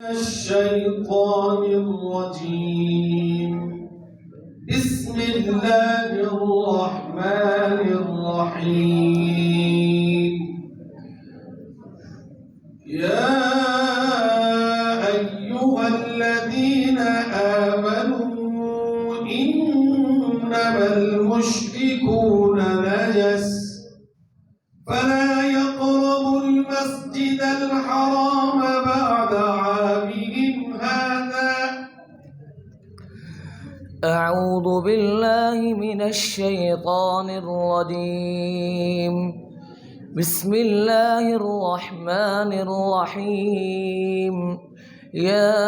الشيطان الرجيم. بسم الله الرحمن الرحيم. يا أيها الذين آمنوا إنما المشركون نجس فلا يقربوا المسجد الحرام بعد عامهم هذا. أعوذ بالله من الشيطان الرجيم. بسم الله الرحمن الرحيم. يا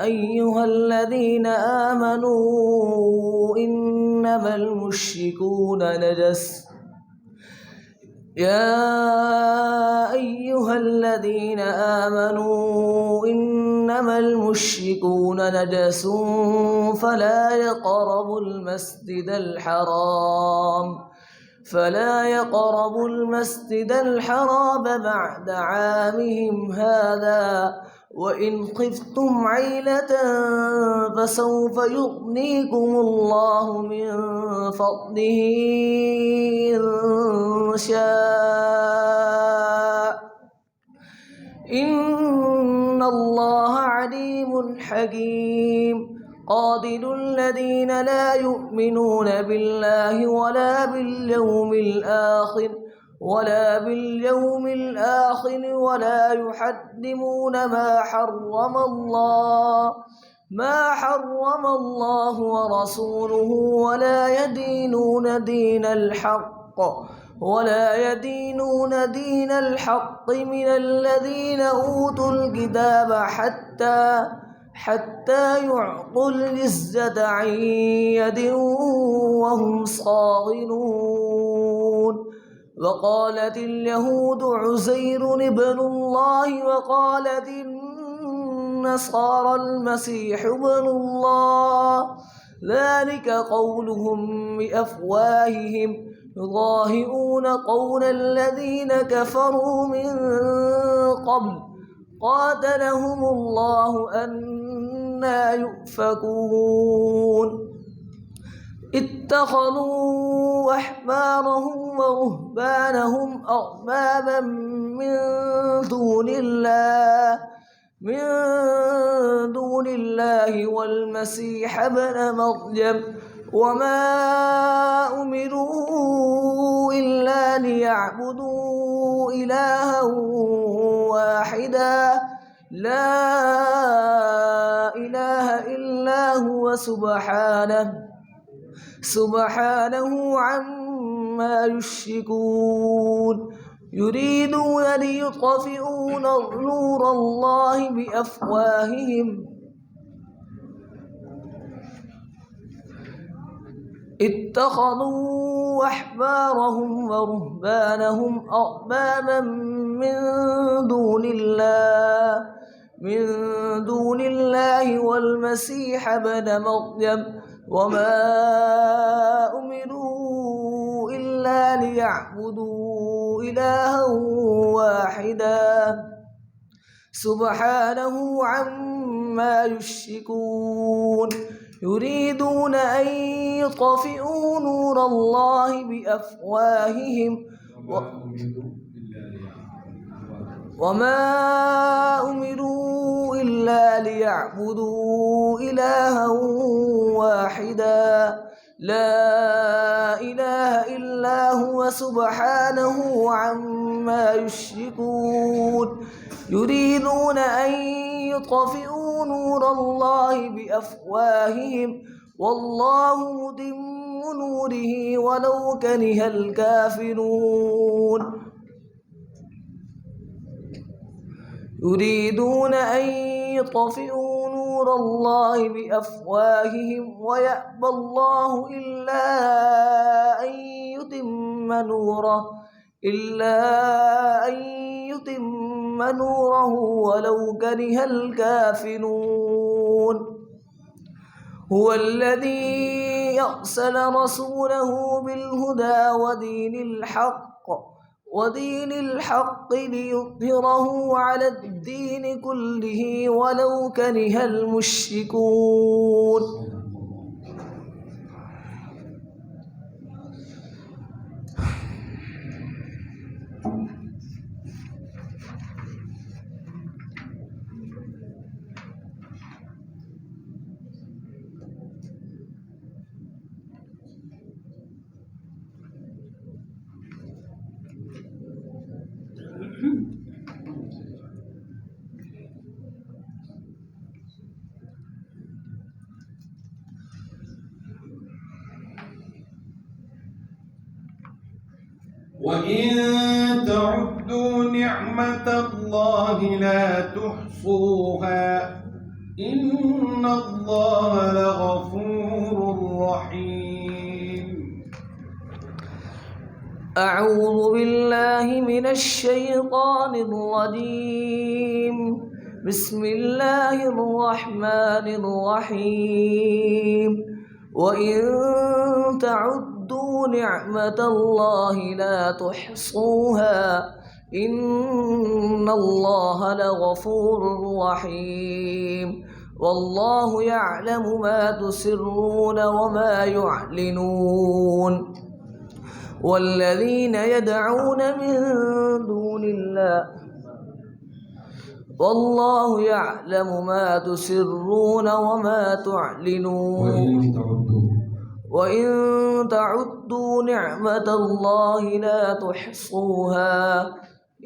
أيها الذين آمنوا إنما المشركون نجس يا أيها الذين آمنوا إنما المشركون نجس فلا يقربوا المسجد الحرام بعد عامهم هذا وإن خفتم عيلة فسوف يغنيكم الله من فضله إن شاء إن الله عليم حكيم. قاتلوا الذين لا يؤمنون بالله ولا باليوم الآخر ولا يحرمون ما حرم الله ورسوله ولا يدينون دين الحق من الذين أوتوا الكتاب حتى يعطوا الجزية عن يد وهم صاغرون. وقالت اليهود عزير ابن الله وقالت النصارى المسيح ابن الله ذلك قولهم بأفواههم يضاهئون قول الذين كفروا من قبل قاتلهم الله أنى يؤفكون. اتخذوا أحبارهم ورهبانهم أربابا من دون الله والمسيح ابن مريم وما أمروا إلا ليعبدوا إلها واحدا لا إله إلا هو سبحانه عما يشركون. يريدون ليطفئوا نور الله بأفواههم اتخذوا أحبارهم ورهبانهم أربابا من دون الله والمسيح ابن مريم وما أمروا إلا ليعبدوا إلها واحدا سبحانه عما يشركون. يريدون أن يطفئوا نور الله بأفواههم وما أمروا إلا ليعبدوا إلها واحدا لا إله إلا هو سبحانه عما يشركون. يريدون أن يطفئوا نور الله بأفواههم والله متم نوره ولو كره الكافرون. يريدون أن يطفئوا نور الله بأفواههم ويأبى الله إلا أن يتم نوره ولو كره الكافرون. هو الذي أرسل رسوله بالهدى ودين الحق ودين الحق ليظهره على الدين كله ولو كره المشركون. وإن تعدوا نعمة الله لا تحصوها إن الله لغفور رحيم. أعوذ بالله من الشيطان الرجيم. بسم الله الرحمن الرحيم. وإن تعدوا نعمة الله لا تحصوها إن الله لغفور رحيم. والله يعلم ما تسرون وما يعلنون. والذين يدعون من دون الله والله يعلم ما تسرون وما تعلنون. وإن تعدوا نعمة الله لا تحصوها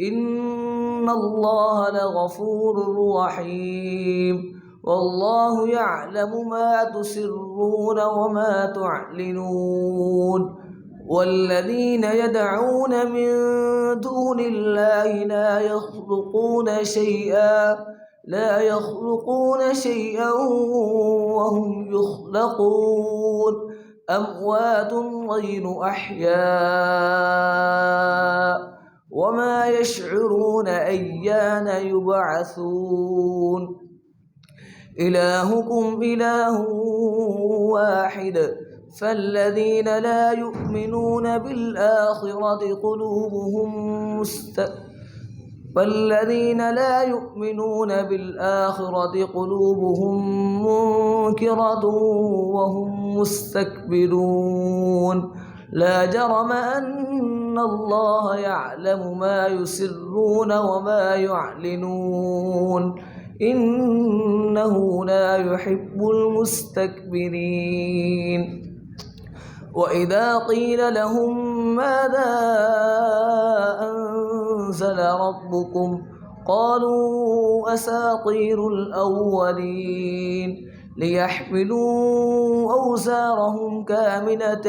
إن الله لغفور رحيم. والله يعلم ما تسرون وما تعلنون. والذين يدعون من دون الله لا يخلقون شيئا وهم يخلقون. أموات غير أحياء وما يشعرون أيان يبعثون. إلهكم إله واحد فالذين لا يؤمنون بالآخرة قلوبهم منكرة وهم مستكبرون. لا جرم أن الله يعلم ما يسرون وما يعلنون إنه لا يحب المستكبرين. وإذا قيل لهم ماذا أنزل ربكم قالوا أساطير الأولين ليحملوا أوزارهم كاملة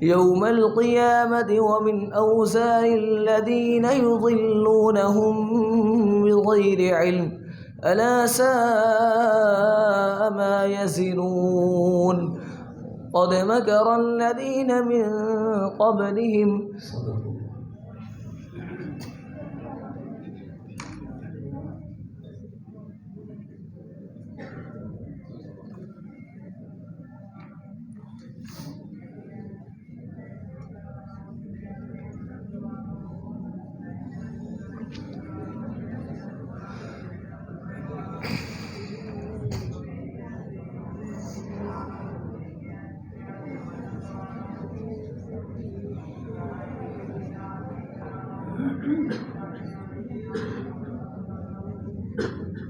يوم القيامة ومن أوزار الذين يضلونهم بغير علم ألا ساء ما يزرون. قد مكر الذين من قبلهم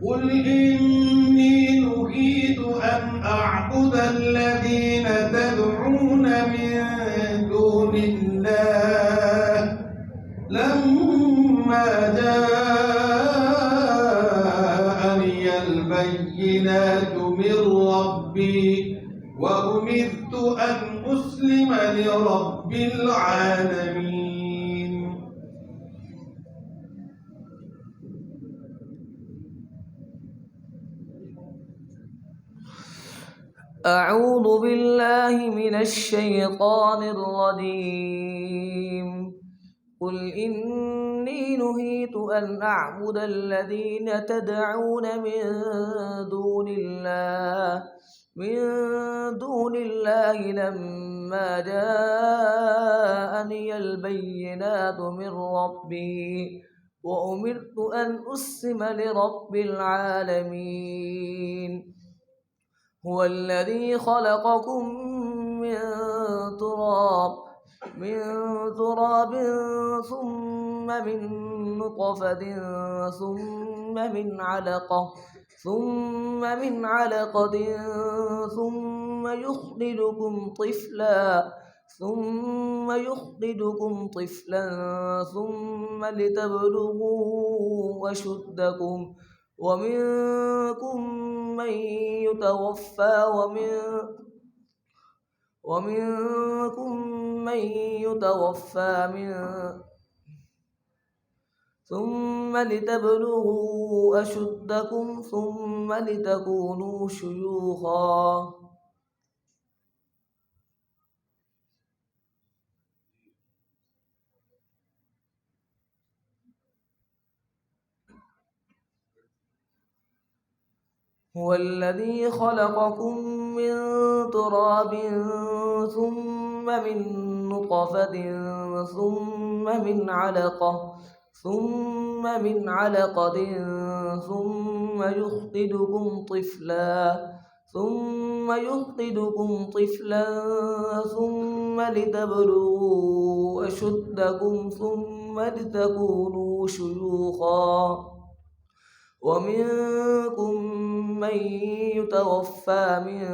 قل إني نهيت أن أعبد الذين تدعون من دون الله لما جاءني البينات من ربي وأمرت أن أسلم لرب العالمين. أعوذ بالله من الشيطان الرجيم. قل إني نهيت أن أعبد الذين تدعون من دون الله من دون الله لما جاءني البينات من ربي وأمرت أن أسلم لرب العالمين هو الذي خلقكم من تراب من تراب ثم من نطفة ثم من علقة ثم يخرجكم طفلا ثم لتبلغوا أشدكم ومنكم من يتوفى من ثم لتبلغوا أشدكم ثم لتكونوا شيوخا هو الذي خلقكم من تراب ثم من نطفة ثم من علقة ثم يخرجكم طفلا ثم لتبلغوا أشدكم ثم لتكونوا شيوخا ومنكم من يتوفى من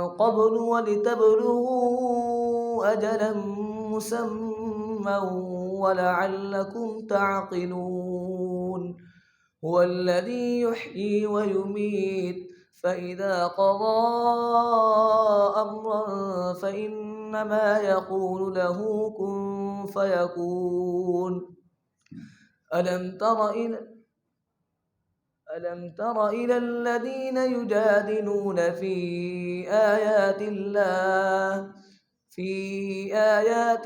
قبل ولتبلغوا أجلا مسمى ولعلكم تعقلون هو الذي يحيي ويميت فإذا قضى أمرا فإنما يقول له كن فيكون ألم تر إلى الذين يجادلون في آيات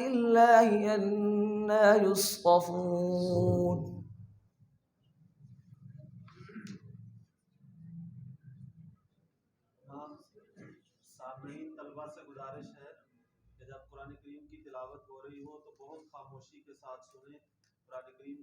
الله أنى يصطفون सामईन तलबा से गुजारिश है कि जब कुरान करीम की तिलावत हो रही हो तो बहुत खामोशी के साथ सुने। कुरान करीम